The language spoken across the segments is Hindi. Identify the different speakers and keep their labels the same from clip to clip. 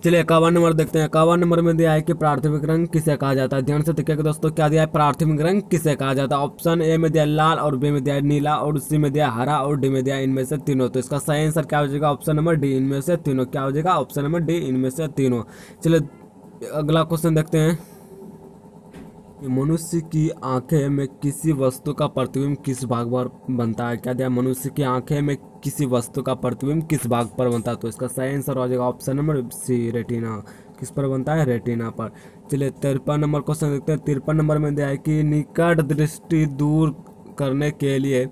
Speaker 1: चलिए 51 नंबर देखते हैं। 51 नंबर में दिया है कि प्राथमिक रंग किसे कहा जाता है। ध्यान से देखिएगा दोस्तों, क्या दिया है, प्राथमिक रंग किसे कहा जाता है। ऑप्शन ए में दिया है लाल, और बी में दिया है नीला, और सी में दिया है हरा, और डी में दिया है इनमें से तीनों। तो इसका सही आंसर क्या हो जाएगा, ऑप्शन नंबर डी, इनमें से तीनों। क्या हो जाएगा, ऑप्शन नंबर डी, इनमें से तीनों। चलिए अगला क्वेश्चन देखते हैं कि मनुष्य की आंखें में किसी वस्तु का प्रतिबिंब किस भाग पर बनता है। क्या दिया, मनुष्य की आंखें में किसी वस्तु का प्रतिबिंब किस भाग पर बनता है। तो इसका सही आंसर हो जाएगा ऑप्शन नंबर सी, रेटिना। किस पर बनता है, रेटिना पर। चलिए 53 नंबर क्वेश्चन देखते हैं। 53 नंबर में दिया है कि निकट दृष्टि दूर करने के लिए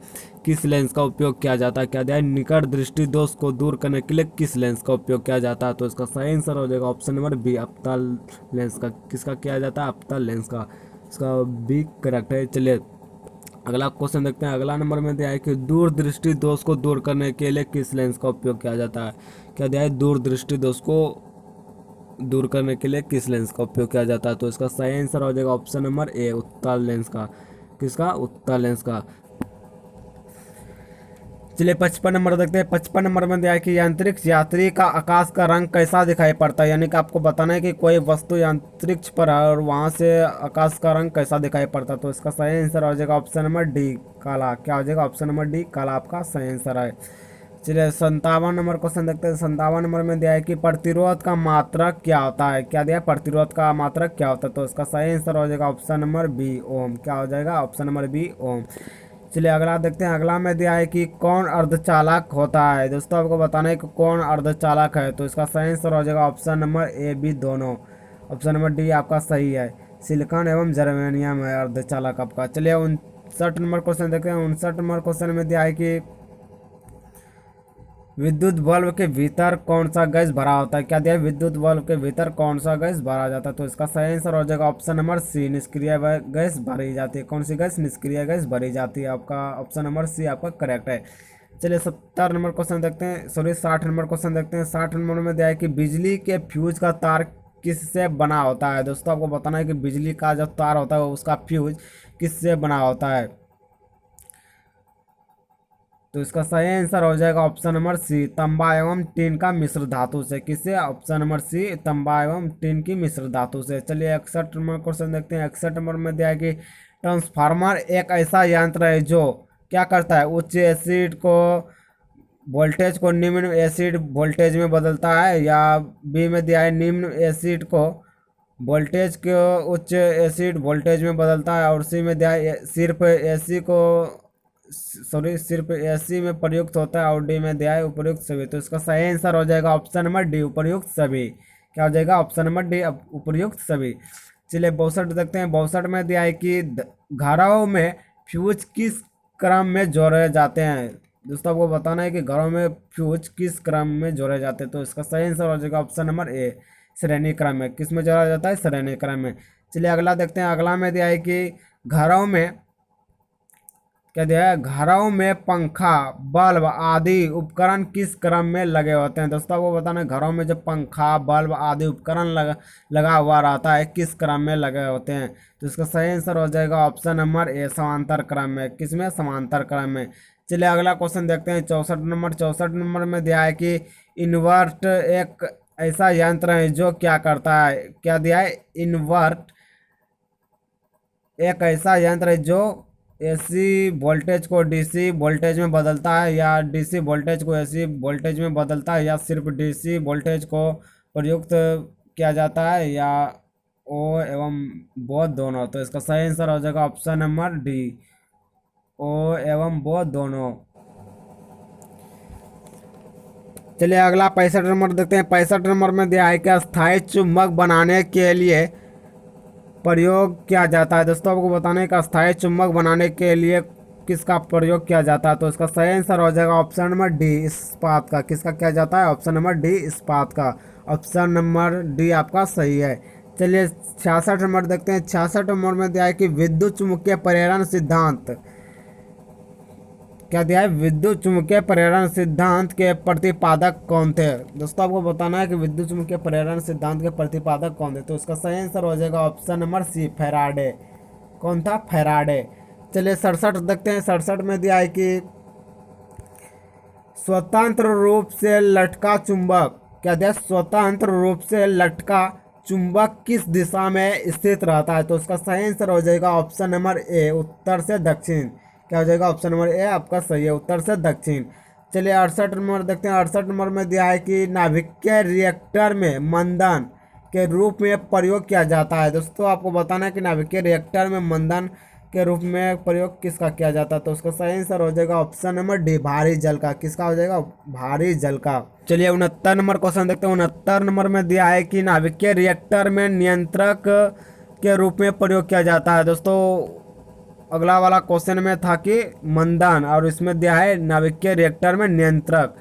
Speaker 1: किस लेंस का उपयोग किया जाता है। क्या दिया है, निकट दृष्टि दोष को दूर करने के लिए किस लेंस का उपयोग किया जाता है। तो इसका सही आंसर हो जाएगा ऑप्शन नंबर बी, अवतल लेंस का। किसका किया जाता है, अवतल लेंस का। इसका बी करेक्ट है। चलिए अगला क्वेश्चन देखते हैं। अगला नंबर में दिया है कि दूरदृष्टि दोष को दूर करने के लिए किस लेंस का उपयोग किया जाता है। क्या दिया है, दूरदृष्टि दोष को दूर करने के लिए किस लेंस का उपयोग किया जाता है। तो इसका सही आंसर हो जाएगा ऑप्शन नंबर ए, उत्तल लेंस का। किसका, उत्तल लेंस का। चलिए 55 नंबर देखते हैं। 55 नंबर में दिया है कि यांत्रिक यात्री का आकाश का रंग कैसा दिखाई पड़ता है। यानी कि आपको बताना है कि कोई वस्तु यांत्रिक्ष पर है और वहां से आकाश का रंग कैसा दिखाई पड़ता है। तो इसका सही आंसर हो जाएगा ऑप्शन नंबर डी, काला। क्या हो जाएगा, ऑप्शन नंबर डी, काला आपका सही आंसर है। चलिए 57 नंबर क्वेश्चन देखते हैं। 57 नंबर में दिया है कि प्रतिरोध का मात्रक क्या होता है। क्या दिया है, प्रतिरोध का मात्रक क्या होता है। तो इसका सही आंसर हो जाएगा ऑप्शन नंबर बी, ओम। क्या हो जाएगा, ऑप्शन नंबर बी, ओम। चलिए अगला देखते हैं। अगला में दिया है कि कौन अर्धचालक होता है। दोस्तों आपको बताना है कि कौन अर्धचालक है। तो इसका सही आंसर हो जाएगा ऑप्शन नंबर ए, बी दोनों। ऑप्शन नंबर डी आपका सही है, सिलिकॉन एवं जर्मेनियम है अर्धचालक आपका। चलिए 59 नंबर क्वेश्चन देखते हैं। 59 नंबर क्वेश्चन में दिया है कि विद्युत बल्ब के भीतर कौन सा गैस भरा होता है। क्या दिया है, विद्युत बल्ब के भीतर कौन सा गैस भरा जाता है। तो इसका सही आंसर हो जाएगा ऑप्शन नंबर सी, निष्क्रिय गैस भरी जाती है। कौन सी गैस, निष्क्रिय गैस भरी जाती है। आपका ऑप्शन नंबर सी आपका करेक्ट है। चलिए 70 नंबर क्वेश्चन देखते हैं, सॉरी 60 नंबर क्वेश्चन देखते हैं। 60 नंबर में दिया है कि बिजली के फ्यूज का तार किससे बना होता है। दोस्तों आपको बताना है कि बिजली का जो तार होता है उसका फ्यूज किससे बना होता है। तो इसका सही आंसर हो जाएगा ऑप्शन नंबर सी, तांबा एवं टीन का मिश्र धातु से। किससे, ऑप्शन नंबर सी, तांबा एवं टीन की मिश्र धातु से। चलिए 61 नंबर क्वेश्चन देखते हैं। 61 नंबर में दिया है कि ट्रांसफार्मर एक ऐसा यंत्र है जो क्या करता है, उच्च एसिड को वोल्टेज को निम्न एसिड वोल्टेज में बदलता है। या बी में दिया है निम्न एसिड को वोल्टेज को उच्च एसिड वोल्टेज में बदलता है। और सी में दिया है सिर्फ एसी को, सॉरी सिर्फ एसी में प्रयुक्त होता है। और डी में दिया है उपयुक्त सभी। तो इसका सही आंसर हो जाएगा ऑप्शन नंबर डी, उपयुक्त सभी। क्या हो जाएगा, ऑप्शन नंबर डी, उपयुक्त सभी। चलिए 62 देखते हैं। 62 में दिया है कि घरों में फ्यूज किस क्रम में जोड़े जाते हैं। दोस्तों आपको बताना है कि घरों में फ्यूज किस क्रम में जोड़े जाते हैं। तो इसका सही आंसर हो जाएगा ऑप्शन नंबर ए, श्रेणी क्रम में। किस में जोड़ा जाता है, श्रेणी क्रम में। चलिए अगला देखते हैं। अगला में दिया है कि घरों में, क्या दिया है, घरों में पंखा बल्ब आदि उपकरण किस क्रम में लगे होते हैं। दोस्तों आपको बताना है घरों में जो पंखा बल्ब आदि उपकरण लगा हुआ रहता है किस क्रम में लगे होते हैं। तो इसका सही आंसर हो जाएगा ऑप्शन नंबर ए, समांतर क्रम में। किसमें, समांतर क्रम में। चलिए अगला क्वेश्चन देखते हैं। 64 नंबर। 64 नंबर में दिया है कि इन्वर्ट एक ऐसा यंत्र है जो क्या करता है। क्या दिया है, इन्वर्ट एक ऐसा यंत्र है जो एसी वोल्टेज को डीसी वोल्टेज में बदलता है, या डीसी वोल्टेज को एसी वोल्टेज में बदलता है, या सिर्फ डीसी वोल्टेज को प्रयुक्त किया जाता है, या ओ एवं बोथ दोनों। तो इसका सही आंसर हो जाएगा ऑप्शन नंबर डी, ओ एवं बोथ दोनों। चलिए अगला 65 नंबर देखते हैं। 65 नंबर में दिया है कि अस्थायी चुंबक बनाने के लिए प्रयोग किया जाता है। दोस्तों आपको बताने का अस्थायी चुंबक बनाने के लिए किसका प्रयोग किया जाता है। तो इसका सही आंसर हो जाएगा ऑप्शन नंबर डी, इस्पात का। किसका किया जाता है, ऑप्शन नंबर डी, इस्पात का। ऑप्शन नंबर डी आपका सही है। चलिए 66 नंबर देखते हैं। 66 नंबर में दिया है कि विद्युत चुम्बकीय प्रेरण सिद्धांत, क्या दिया है, विद्युत चुम्बकीय प्रेरण सिद्धांत के प्रतिपादक कौन थे। दोस्तों आपको बताना है कि विद्युत चुम्बकीय प्रेरण सिद्धांत के प्रतिपादक कौन थे। तो इसका सही आंसर हो जाएगा ऑप्शन नंबर सी, फैराडे। कौन था, फैराडे। चलिए 67 देखते हैं। 67 में दिया है कि स्वतंत्र रूप से लटका चुंबक, क्या दिया, स्वतंत्र रूप से लटका चुंबक किस दिशा में स्थित रहता है? तो उसका सही आंसर हो जाएगा ऑप्शन नंबर ए, उत्तर से दक्षिण। क्या हो जाएगा, ऑप्शन नंबर ए आपका सही है, उत्तर से दक्षिण। चलिए 68 नंबर देखते हैं। 68 नंबर में दिया है कि नाभिकीय रिएक्टर में मंदन के रूप में प्रयोग किया जाता है। दोस्तों आपको बताना है कि नाभिकीय रिएक्टर में मंदन के रूप में प्रयोग किसका किया जाता है? तो उसका सही आंसर हो जाएगा ऑप्शन नंबर डी, भारी जल का। किसका हो जाएगा, भारी जल का। चलिए 69 नंबर क्वेश्चन देखते हैं। 69 नंबर में दिया है कि नाभिकीय रिएक्टर में नियंत्रक के रूप में प्रयोग किया जाता है। दोस्तों अगला वाला क्वेश्चन में था कि मंदन, और इसमें दिया है नाभिकीय रिएक्टर में नियंत्रक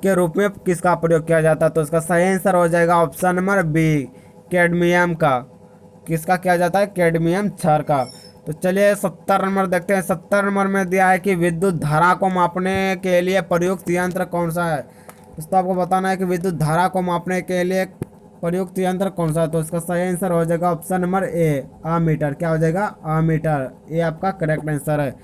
Speaker 1: के रूप में किसका प्रयोग किया जाता है? तो इसका सही आंसर हो जाएगा ऑप्शन नंबर बी, कैडमियम का। किसका किया जाता है, कैडमियम क्षार का। तो चलिए 70 नंबर देखते हैं। 70 नंबर में दिया है कि विद्युत धारा को मापने के लिए प्रयुक्त यंत्र कौन सा है? दोस्तों आपको बताना है कि विद्युत धारा को मापने के लिए प्रयुक्त यंत्र कौन सा है? तो इसका सही आंसर हो जाएगा ऑप्शन नंबर ए, आमीटर। क्या हो जाएगा, आमीटर। ये आपका करेक्ट आंसर है।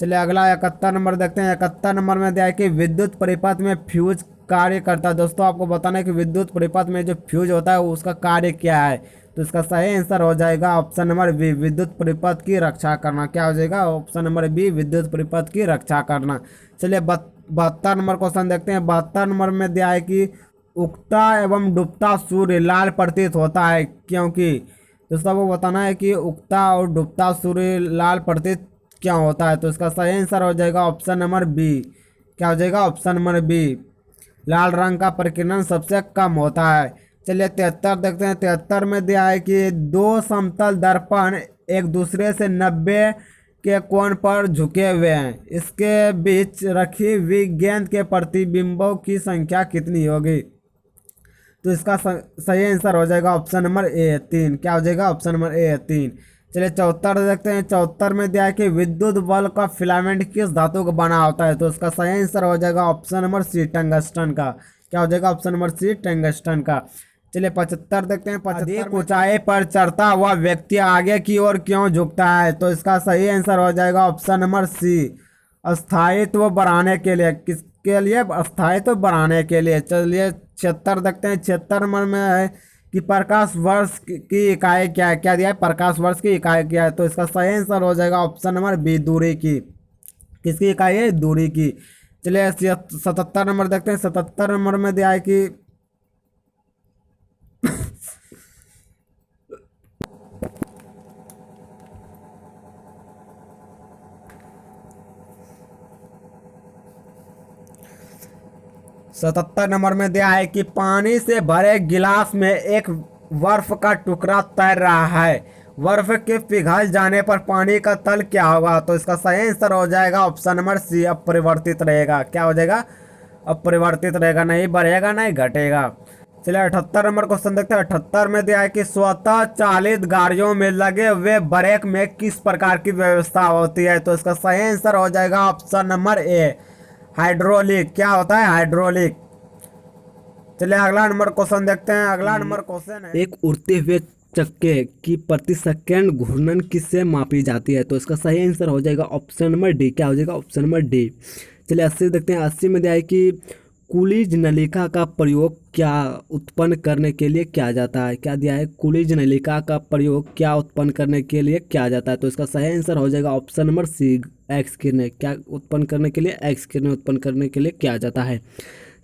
Speaker 1: चलिए अगला 71 नंबर देखते हैं। 71 नंबर में दिया है कि विद्युत परिपथ में फ्यूज कार्य करता है। दोस्तों आपको बताना है कि विद्युत परिपथ में जो फ्यूज होता है उसका कार्य क्या है? तो इसका सही आंसर हो जाएगा ऑप्शन नंबर बी, विद्युत परिपथ की रक्षा करना। क्या हो जाएगा, ऑप्शन नंबर बी, विद्युत परिपथ की रक्षा करना। चलिए 72 नंबर क्वेश्चन देखते हैं। 72 नंबर में दिया है कि उगता एवं डूबता सूर्य लाल प्रतीत होता है क्योंकि? दोस्तों आपको बताना है कि उगता और डूबता सूर्य लाल प्रतीत क्या होता है? तो इसका सही आंसर हो जाएगा ऑप्शन नंबर बी। क्या हो जाएगा, ऑप्शन नंबर बी, लाल रंग का प्रकीर्णन सबसे कम होता है। चलिए 73 देखते हैं। 73 में दिया है कि दो समतल दर्पण एक दूसरे से 90 के कोण पर झुके हुए हैं, इसके बीच रखी हुई गेंद के प्रतिबिंबों की संख्या कितनी होगी? तो इसका सही आंसर हो जाएगा ऑप्शन नंबर ए, 3। क्या हो जाएगा, ऑप्शन नंबर ए, 3। चलिए 74 देखते हैं। 74 में दिया है कि विद्युत बल्ब का फिलामेंट किस धातु का बना होता है? तो इसका सही आंसर हो जाएगा ऑप्शन नंबर सी, टंगस्टन का। क्या हो जाएगा, ऑप्शन नंबर सी, टंगस्टन का। चलिए 75 देखते हैं। 75 ऊंचाई पर चढ़ता हुआ व्यक्ति आगे की ओर क्यों झुकता है? तो इसका सही आंसर हो जाएगा ऑप्शन नंबर सी, स्थायित्व बढ़ाने के लिए। किसके लिए, स्थायित्व बढ़ाने के लिए। चलिए 76 देखते हैं। 76 नंबर में है कि प्रकाश वर्ष की इकाई क्या है? क्या दिया है, प्रकाश वर्ष की इकाई क्या है? तो इसका सही आंसर हो जाएगा ऑप्शन नंबर बी, दूरी की। किसकी इकाई है, दूरी की। चलिए 77 नंबर देखते हैं। 77 नंबर में दिया है कि 77 नंबर में दिया है कि पानी से भरे गिलास में एक बर्फ का टुकड़ा तैर रहा है, बर्फ के पिघल जाने पर पानी का तल क्या होगा? तो इसका सही आंसर हो जाएगा ऑप्शन नंबर सी, अपरिवर्तित रहेगा। क्या हो जाएगा, अपरिवर्तित रहेगा, नहीं बढ़ेगा नहीं घटेगा। चलिए 78 नंबर क्वेश्चन देखते हैं। 78 में दिया है कि स्वतः चालित गाड़ियों में लगे हुए ब्रेक में किस प्रकार की व्यवस्था होती है? तो इसका सही आंसर हो जाएगा ऑप्शन नंबर ए, हाइड्रोलिक। क्या होता है, हाइड्रोलिक। चलिए अगला नंबर क्वेश्चन देखते हैं। अगला नंबर क्वेश्चन है, एक उड़ते हुए चक्के की प्रति सेकंड घूर्णन किससे मापी जाती है? तो इसका सही आंसर हो जाएगा ऑप्शन नंबर डी। क्या हो जाएगा, ऑप्शन नंबर डी। चलिए 80 देखते हैं। 80 में दिया है कि कुलिज नलिका का प्रयोग क्या उत्पन्न करने के लिए किया जाता है? क्या दिया है, कुलिज नलिका का प्रयोग क्या उत्पन्न करने के लिए किया जाता है? तो इसका सही आंसर हो जाएगा ऑप्शन नंबर सी, एक्स किरणें। क्या उत्पन्न करने के लिए, एक्स किरणें उत्पन्न करने के लिए किया जाता है।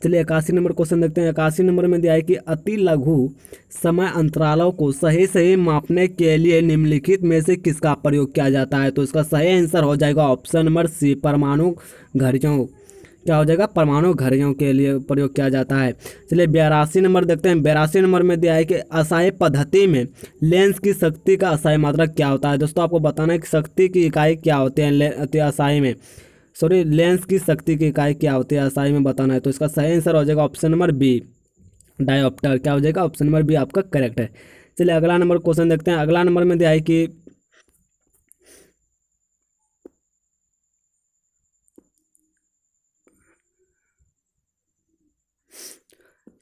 Speaker 1: चलिए 81 नंबर क्वेश्चन देखते हैं। 81 नंबर में दिया है कि अति लघु समय अंतरालों को सही सही मापने के लिए निम्नलिखित में से किसका प्रयोग किया जाता है? तो इसका सही आंसर हो जाएगा ऑप्शन नंबर सी, परमाणु घड़ियों। क्या हो जाएगा, परमाणु घड़ियों के लिए प्रयोग किया जाता है। चलिए 82 नंबर देखते हैं। 82 नंबर में दिया है कि असाई पद्धति में लेंस की शक्ति का असाई मात्रक क्या होता है? दोस्तों आपको बताना है कि शक्ति की इकाई क्या होती है असाई में, सॉरी लेंस की शक्ति की इकाई क्या होती है असाई में बताना है। तो इसका सही आंसर हो जाएगा ऑप्शन नंबर बी, डायोप्टर। क्या हो जाएगा, ऑप्शन नंबर बी आपका करेक्ट है। चलिए अगला नंबर क्वेश्चन देखते हैं। अगला नंबर में दिया है कि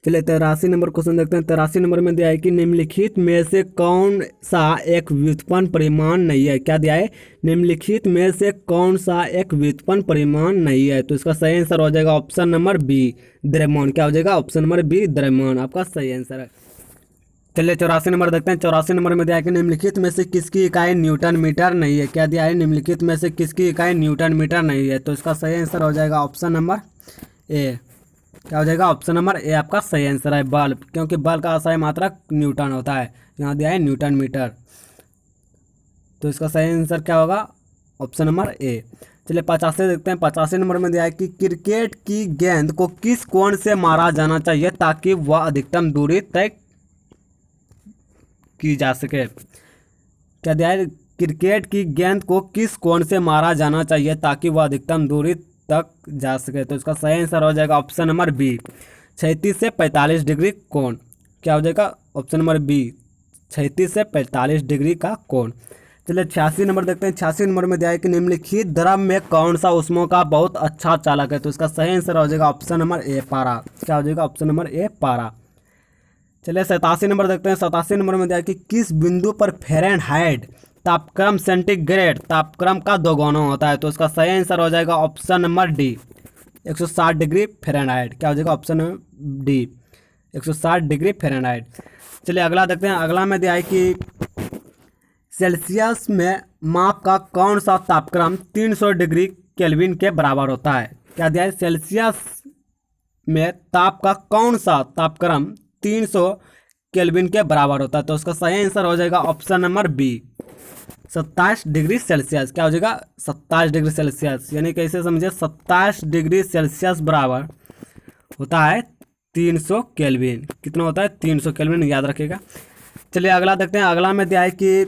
Speaker 1: चलिए 83 नंबर क्वेश्चन देखते हैं। 83 नंबर में दिया है कि निम्नलिखित में से कौन सा एक व्युत्पन्न परिमाण नहीं है। क्या दिया है? निम्नलिखित में से कौन सा एक व्युत्पन्न परिमाण नहीं है। तो इसका सही आंसर हो जाएगा ऑप्शन नंबर बी, द्रव्यमान। क्या हो जाएगा? ऑप्शन नंबर बी, द्रव्यमान आपका सही आंसर है। चलिए 84 नंबर देखते हैं। 84 नंबर में दिया है कि निम्नलिखित में से किसकी इकाई न्यूटन मीटर नहीं है। क्या दिया है? निम्नलिखित में से किसकी इकाई न्यूटन मीटर नहीं है। तो इसका सही आंसर हो जाएगा ऑप्शन नंबर ए। क्या हो जाएगा? ऑप्शन नंबर ए आपका सही आंसर है, बल, क्योंकि बल का असहाय मात्रक न्यूटन होता है। यहाँ दिया है न्यूटन मीटर। तो इसका सही आंसर क्या होगा? Option number A. चलिए 85 देखते हैं। 85 नंबर में दिया है कि क्रिकेट की गेंद को किस कोण से मारा जाना चाहिए ताकि वह अधिकतम दूरी तय की जा सके। क्या दिया है? क्रिकेट की गेंद को किस कोण से मारा जाना चाहिए ताकि वह अधिकतम दूरी तक जा सके। तो इसका सही आंसर हो जाएगा ऑप्शन नंबर बी, 36 से 45 डिग्री कोण। क्या हो जाएगा? ऑप्शन नंबर बी, 36 से 45 डिग्री का कोण। चलिए 86 नंबर देखते हैं। 86 नंबर में दिया है कि निम्नलिखित द्रव में कौन सा ऊष्मा का बहुत अच्छा चालक है। तो इसका सही आंसर हो जाएगा ऑप्शन नंबर ए, पारा। क्या हो जाएगा? ऑप्शन नंबर ए, पारा। चलिए 87 नंबर देखते हैं। 87 नंबर में दिया है कि किस बिंदु पर फ़ारेनहाइट तापक्रम सेंटीग्रेड तापक्रम का दोगुना होता है। तो इसका सही आंसर हो जाएगा option number D, 160 degree Fahrenheit. क्या हो जाएगा? Option number D, 160 degree Fahrenheit. चलिए अगला देखते हैं। अगला में दिया है कि सेल्सियस में माप का कौन सा तापक्रम 300 डिग्री केल्विन के बराबर होता है। क्या दिया है? सेल्सियस में ताप का कौन सा तापक्रम 300 केल्विन के बराबर होता है। तो उसका सही आंसर हो जाएगा option number B, 27 degree Celsius. क्या हो जाएगा? 27 डिग्री सेल्सियस। यानी कैसे समझे? 27 डिग्री सेल्सियस बराबर होता है 300 केल्विन। कितना होता है? 300 केल्विन, याद रखिएगा। चलिए अगला देखते हैं। अगला में दिया है कि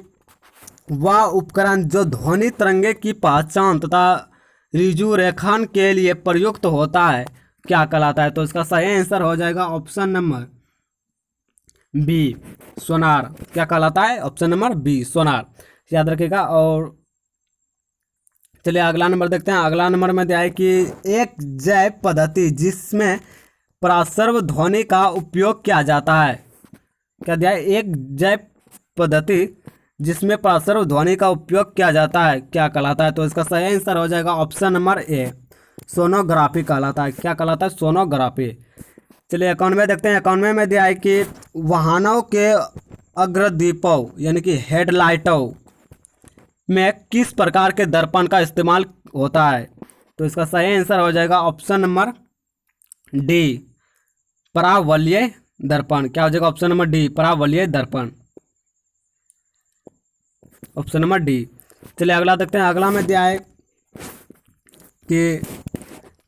Speaker 1: वह उपकरण जो ध्वनि तरंगे की पहचान तथा ऋजु रेखान के लिए प्रयुक्त होता है क्या कहलाता है। तो इसका सही आंसर हो जाएगा ऑप्शन नंबर बी, सोनार। क्या कहलाता है? ऑप्शन नंबर बी, सोनार, याद रखिएगा। और चलिए अगला नंबर देखते हैं। अगला नंबर में दिया है कि एक जैव पद्धति जिसमें प्रासर्व ध्वनि का उपयोग किया जाता है। क्या दिया है? एक जैव पद्धति जिसमें प्रासर्व ध्वनि का उपयोग किया जाता है क्या कहलाता है। तो इसका सही आंसर हो जाएगा ऑप्शन नंबर ए, सोनोग्राफी कहलाता है। क्या कहलाता है? सोनोग्राफी। चलिए 91 देखते हैं। 91 में दिया है कि वाहनों के अग्रदीपों यानी कि हेडलाइटों में किस प्रकार के दर्पण का इस्तेमाल होता है। तो इसका सही आंसर हो जाएगा ऑप्शन नंबर डी, परावलयीय दर्पण। क्या हो जाएगा? ऑप्शन नंबर डी, परावलयीय दर्पण, ऑप्शन नंबर डी। चलिए अगला देखते हैं। अगला में दिया है कि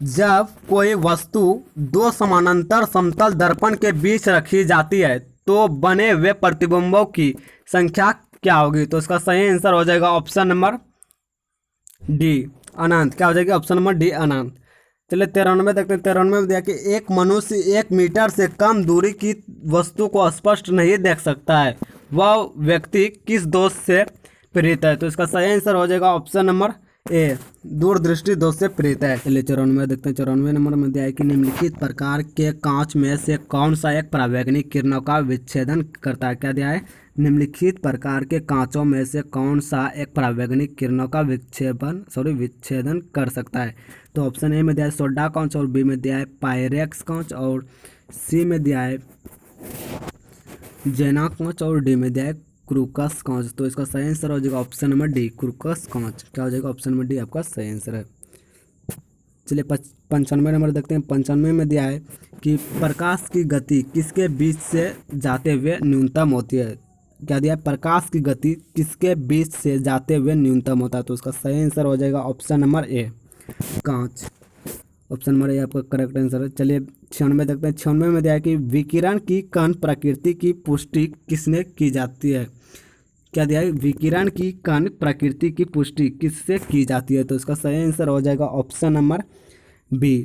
Speaker 1: जब कोई वस्तु दो समानांतर समतल दर्पण के बीच रखी जाती है तो बने हुए प्रतिबिंबों की संख्या क्या होगी। तो इसका सही आंसर हो जाएगा ऑप्शन नंबर डी, अनंत। क्या हो जाएगा? ऑप्शन नंबर डी, अनंत। चलिए 93 देखते हैं। 93 में दिया कि एक मनुष्य 1 मीटर से कम दूरी की वस्तु को स्पष्ट नहीं देख सकता है, वह व्यक्ति किस दोष से पीड़ित है। तो इसका सही आंसर हो जाएगा ऑप्शन नंबर ए, दूरदृष्टि दोष से पीड़ित है। चलिए 94 देखते हैं। 94 नंबर में दिया है कि निम्नलिखित प्रकार के कांच में से कौन सा एक परावैंगनिक किरणों का विच्छेदन करता है। क्या दिया है? निम्नलिखित प्रकार के कांचों में से कौन सा एक परावैंगनिक किरणों का विच्छेदन कर सकता है। तो ऑप्शन ए में दिया है सोडा कांच, और बी में दिया है पायरेक्स कांच, और सी में दिया है जेना कांच, और डी में दिया है क्रूकस कांच। तो इसका सही आंसर हो जाएगा ऑप्शन नंबर डी, क्रूकस कांच। क्या हो जाएगा? ऑप्शन नंबर डी आपका सही आंसर है। चलिए 95 नंबर देखते हैं। 95 में दिया है कि प्रकाश की गति किसके बीच से जाते हुए न्यूनतम होती है। क्या दिया है? प्रकाश की गति किसके बीच से जाते हुए न्यूनतम होता है। तो उसका सही आंसर हो जाएगा ऑप्शन नंबर ए, कांच, ऑप्शन नंबर ए आपका करेक्ट आंसर है। चलिए 96 देखते हैं। 96 में दिया है कि विकिरण की कण प्रकृति की पुष्टि किसने की जाती है। क्या दिया है? विकिरण की कण प्रकृति की पुष्टि किससे की जाती है। तो इसका सही आंसर हो जाएगा ऑप्शन नंबर बी,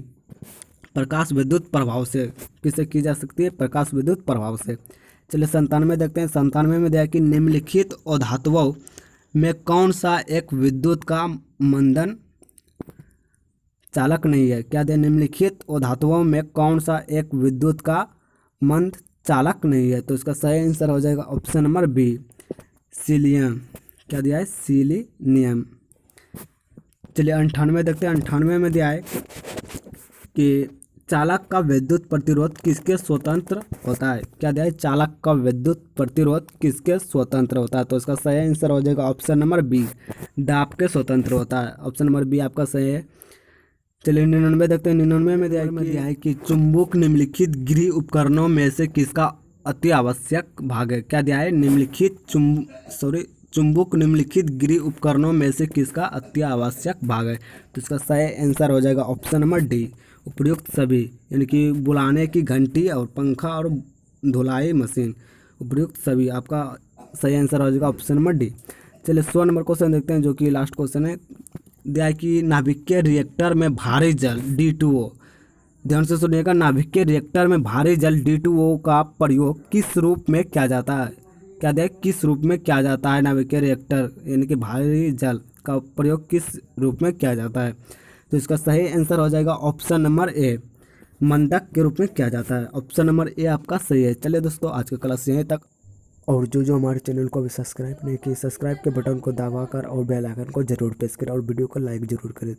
Speaker 1: प्रकाश विद्युत प्रभाव से। किससे की जा सकती है? प्रकाश विद्युत प्रभाव से। चलिए 97 देखते हैं। 97 में दिया है कि निम्नलिखित अधातुओं में कौन सा एक विद्युत का मंदन चालक नहीं है। क्या दिया? निम्नलिखित अधातुओं में कौन सा एक विद्युत का मंद चालक नहीं है। तो इसका सही आंसर हो जाएगा ऑप्शन नंबर बी, सीलियम। क्या दिया है? सीलिनियम। चलिए 98 देखते हैं। 98 में दिया है कि चालक का विद्युत प्रतिरोध किसके स्वतंत्र होता है। क्या दिया है? चालक का विद्युत प्रतिरोध किसके स्वतंत्र होता है। तो इसका सही आंसर हो जाएगा ऑप्शन नंबर बी, दाब के स्वतंत्र होता है। ऑप्शन नंबर बी आपका सही है। चलिए 99 देखते हैं। 99 में दिया है कि चुंबक निम्नलिखित गृह उपकरणों में से किसका अति आवश्यक भाग है। क्या दिया है? चुंबक निम्नलिखित गृह उपकरणों में से किसका अति आवश्यक भाग है। तो इसका सही आंसर हो जाएगा ऑप्शन नंबर डी, उपयुक्त सभी। यानी कि बुलाने की घंटी और पंखा और धुलाई मशीन, उपयुक्त सभी आपका सही आंसर हो जाएगा ऑप्शन नंबर डी। चलिए 100 नंबर क्वेश्चन देखते हैं, जो कि लास्ट क्वेश्चन है। दिया है कि नाभिकीय रिएक्टर में भारी जल D2O, ध्यान से सुनिएगा, नाभिकीय रिएक्टर में भारी जल D2O का प्रयोग किस रूप में किया जाता है। क्या दिया है? किस रूप में किया जाता है नाभिकीय रिएक्टर, यानी कि भारी जल का प्रयोग किस रूप में किया जाता है। तो इसका सही आंसर हो जाएगा ऑप्शन नंबर ए, मंदक के रूप में किया जाता है। ऑप्शन नंबर ए आपका सही है। चलिए दोस्तों, आज का क्लास यहीं तक। और जो हमारे चैनल को अभी सब्सक्राइब नहीं किए, सब्सक्राइब के बटन को दबाकर और बेल आइकन को जरूर प्रेस करें और वीडियो को लाइक जरूर करें।